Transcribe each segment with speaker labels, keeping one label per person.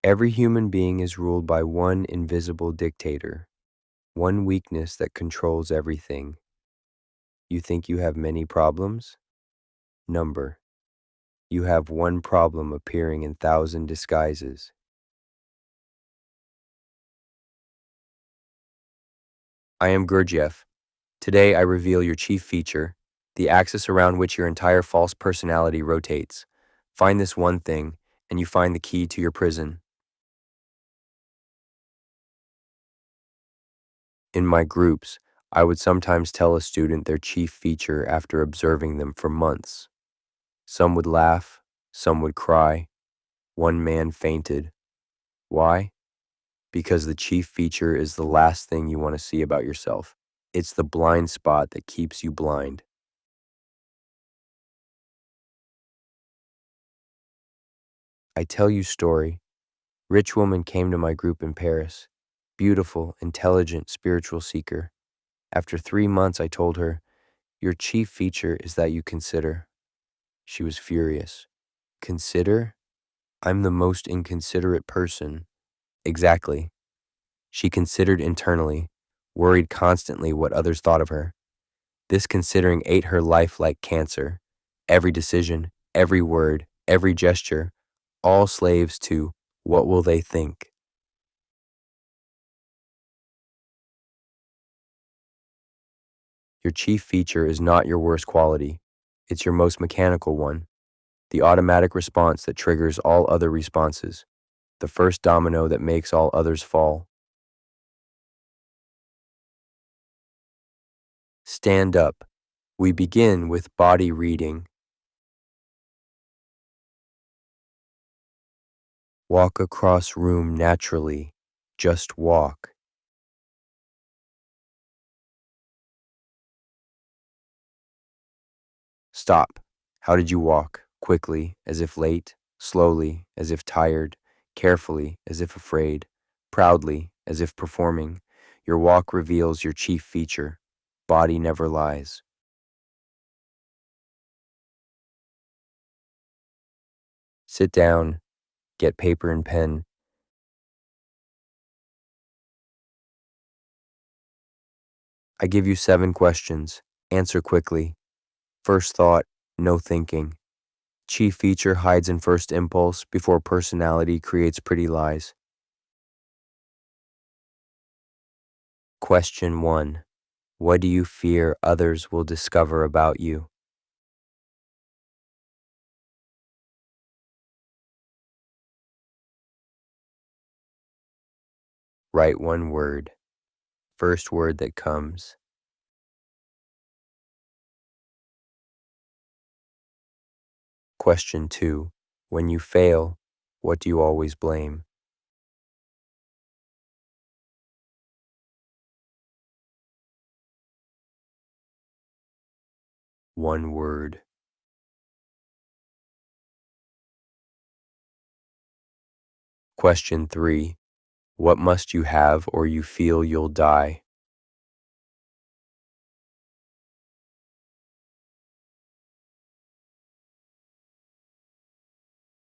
Speaker 1: Every human being is ruled by one invisible dictator, one weakness that controls everything. You think you have many problems? Number. You have one problem appearing in 1,000 disguises. I am Gurdjieff. Today I reveal your chief feature, the axis around which your entire false personality rotates. Find this one thing, and you find the key to your prison. In my groups, I would sometimes tell a student their chief feature after observing them for months. Some would laugh, some would cry. One man fainted. Why? Because the chief feature is the last thing you want to see about yourself. It's the blind spot that keeps you blind. I tell you story. Rich woman came to my group in Paris. Beautiful, intelligent, spiritual seeker. After 3 months, I told her, "Your chief feature is that you consider." She was furious. Consider? I'm the most inconsiderate person. Exactly. She considered internally, worried constantly what others thought of her. This considering ate her life like cancer. Every decision, every word, every gesture, all slaves to what will they think? Your chief feature is not your worst quality. It's your most mechanical one, the automatic response that triggers all other responses, the first domino that makes all others fall. Stand up. We begin with body reading. Walk across room naturally. Just walk. Stop. How did you walk? Quickly, as if late, slowly, as if tired, carefully, as if afraid, proudly, as if performing. Your walk reveals your chief feature. Body never lies. Sit down, get paper and pen. I give you 7 questions. Answer quickly. First thought, no thinking. Chief feature hides in first impulse before personality creates pretty lies. Question 1. What do you fear others will discover about you? Write one word. First word that comes. Question 2. When you fail, what do you always blame? One word. Question 3. What must you have or you feel you'll die?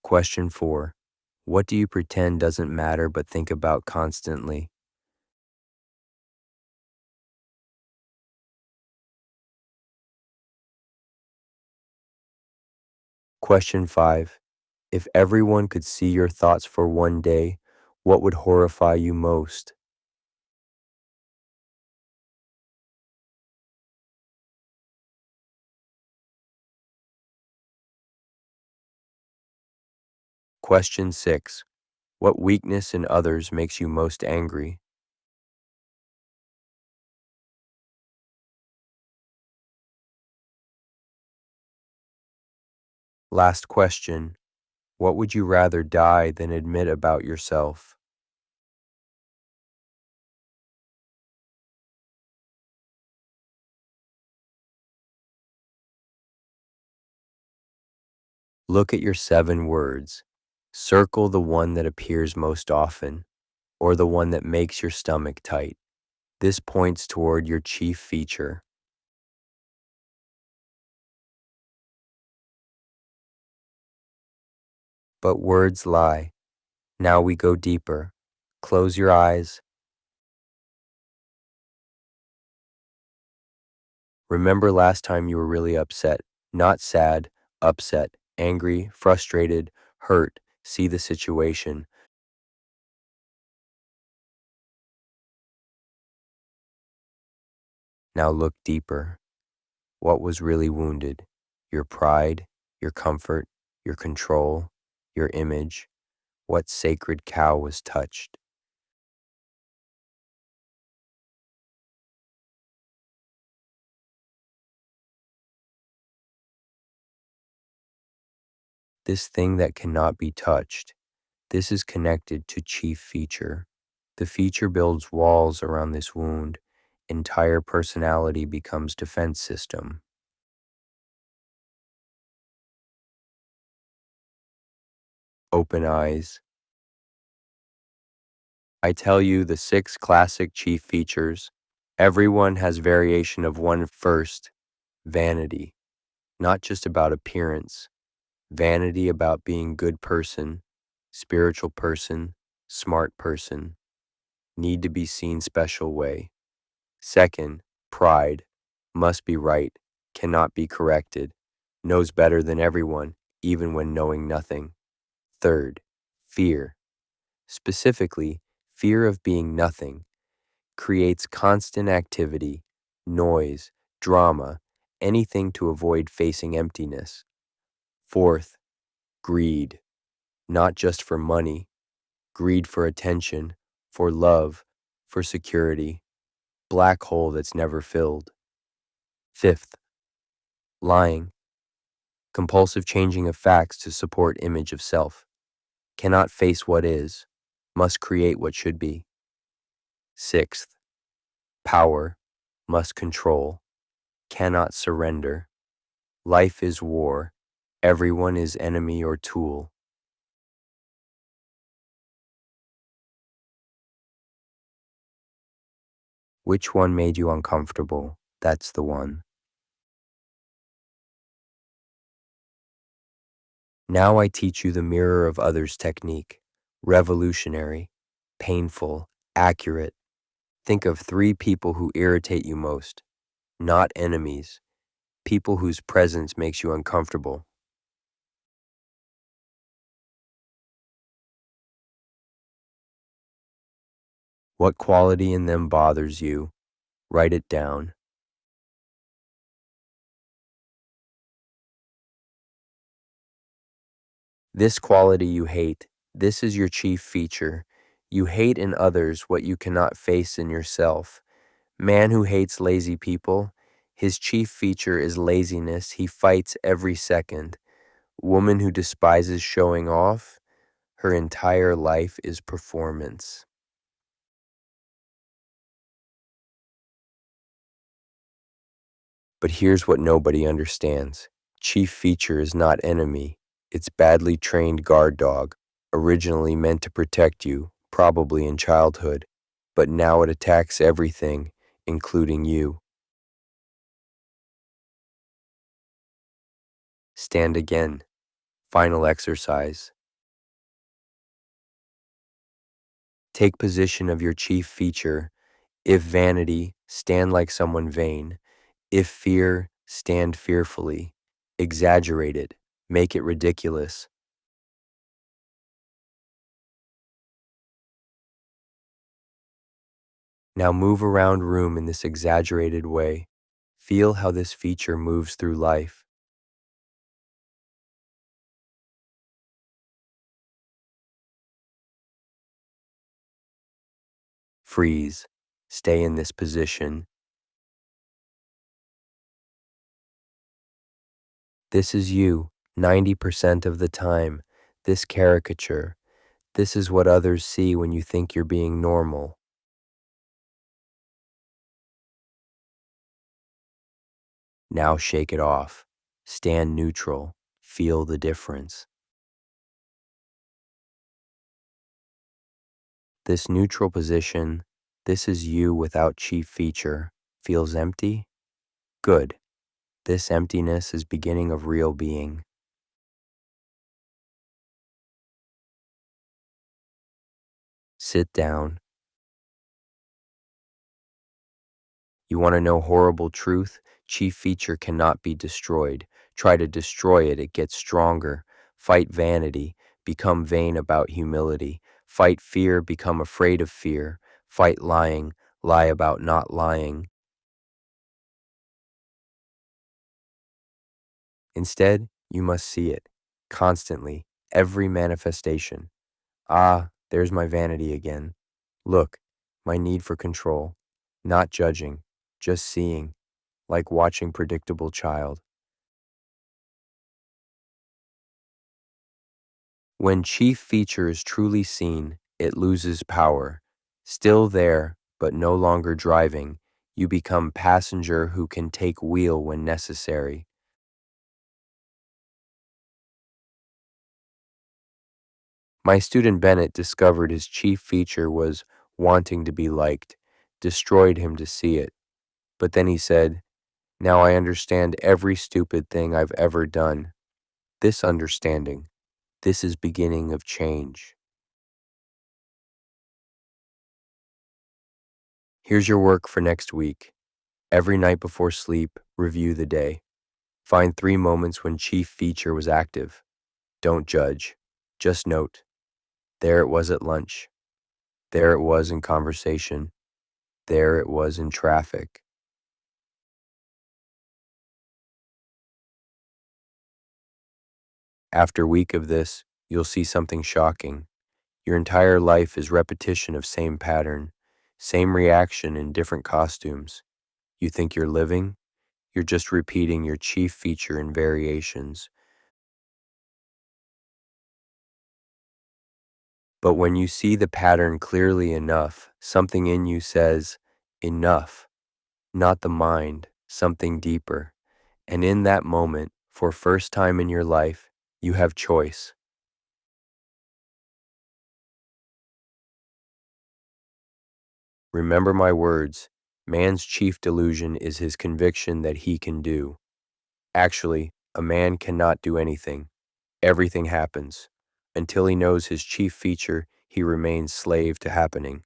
Speaker 1: Question 4. What do you pretend doesn't matter but think about constantly? Question 5. If everyone could see your thoughts for one day, what would horrify you most? Question 6. What weakness in others makes you most angry? Last question. What would you rather die than admit about yourself? Look at your 7 words. Circle the one that appears most often, or the one that makes your stomach tight. This points toward your chief feature. But words lie. Now we go deeper. Close your eyes. Remember last time you were really upset, not sad, upset, angry, frustrated, hurt. See the situation. Now look deeper. What was really wounded? Your pride, your comfort, your control, your image. What sacred cow was touched? This thing that cannot be touched. This is connected to chief feature. The feature builds walls around this wound. Entire personality becomes defense system. Open eyes. I tell you the 6 classic chief features. Everyone has variation of one. First, vanity. Not just about appearance. Vanity about being good person, spiritual person, smart person. Need to be seen special way. Second, pride. Must be right, cannot be corrected. Knows better than everyone, even when knowing nothing. Third, fear. Specifically, fear of being nothing. Creates constant activity, noise, drama, anything to avoid facing emptiness. Fourth, greed. Not just for money, greed for attention, for love, for security. Black hole that's never filled. Fifth, lying. Compulsive changing of facts to support image of self. Cannot face what is, must create what should be. Sixth, power, must control, cannot surrender. Life is war, everyone is enemy or tool. Which one made you uncomfortable? That's the one. Now I teach you the mirror of others technique. Revolutionary, painful, accurate. Think of 3 people who irritate you most. Not enemies. People whose presence makes you uncomfortable. What quality in them bothers you? Write it down. This quality you hate. This is your chief feature. You hate in others what you cannot face in yourself. Man who hates lazy people, his chief feature is laziness. He fights every second. Woman who despises showing off, her entire life is performance. But here's what nobody understands. Chief feature is not enemy. It's badly trained guard dog, originally meant to protect you, probably in childhood, but now it attacks everything, including you. Stand again. Final exercise. Take position of your chief feature. If vanity, stand like someone vain. If fear, stand fearfully. Exaggerate it. Make it ridiculous. Now move around room in this exaggerated way. Feel how this feature moves through life. Freeze. Stay in this position. This is you, 90% of the time. This caricature. This is what others see when you think you're being normal. Now shake it off. Stand neutral. Feel the difference. This neutral position, this is you without chief feature, feels empty? Good. This emptiness is beginning of real being. Sit down. You want to know horrible truth? Chief feature cannot be destroyed. Try to destroy it, it gets stronger. Fight vanity, become vain about humility. Fight fear, become afraid of fear. Fight lying, lie about not lying. Instead, you must see it, constantly, every manifestation. Ah, there's my vanity again. Look, my need for control. Not judging, just seeing, like watching predictable child. When chief feature is truly seen, it loses power. Still there, but no longer driving, you become passenger who can take wheel when necessary. My student Bennett discovered his chief feature was wanting to be liked, destroyed him to see it. But then he said, "Now I understand every stupid thing I've ever done. This understanding, this is beginning of change." Here's your work for next week. Every night before sleep, review the day. Find 3 moments when chief feature was active. Don't judge. Just note. There it was at lunch. There it was in conversation. There it was in traffic. After a week of this, you'll see something shocking. Your entire life is repetition of same pattern, same reaction in different costumes. You think you're living? You're just repeating your chief feature in variations. But when you see the pattern clearly enough, something in you says, enough, not the mind, something deeper. And in that moment, for first time in your life, you have choice. Remember my words, man's chief delusion is his conviction that he can do. Actually, a man cannot do anything. Everything happens. Until he knows his chief feature, he remains slave to happening.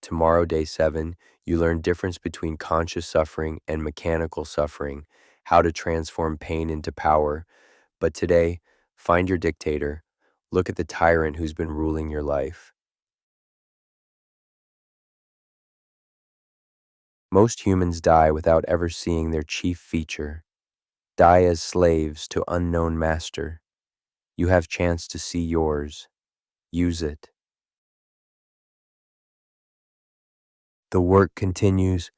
Speaker 1: Tomorrow, day 7, you learn difference between conscious suffering and mechanical suffering, how to transform pain into power. But today, find your dictator. Look at the tyrant who's been ruling your life. Most humans die without ever seeing their chief feature, die as slaves to unknown master. You have chance to see yours. Use it. The work continues.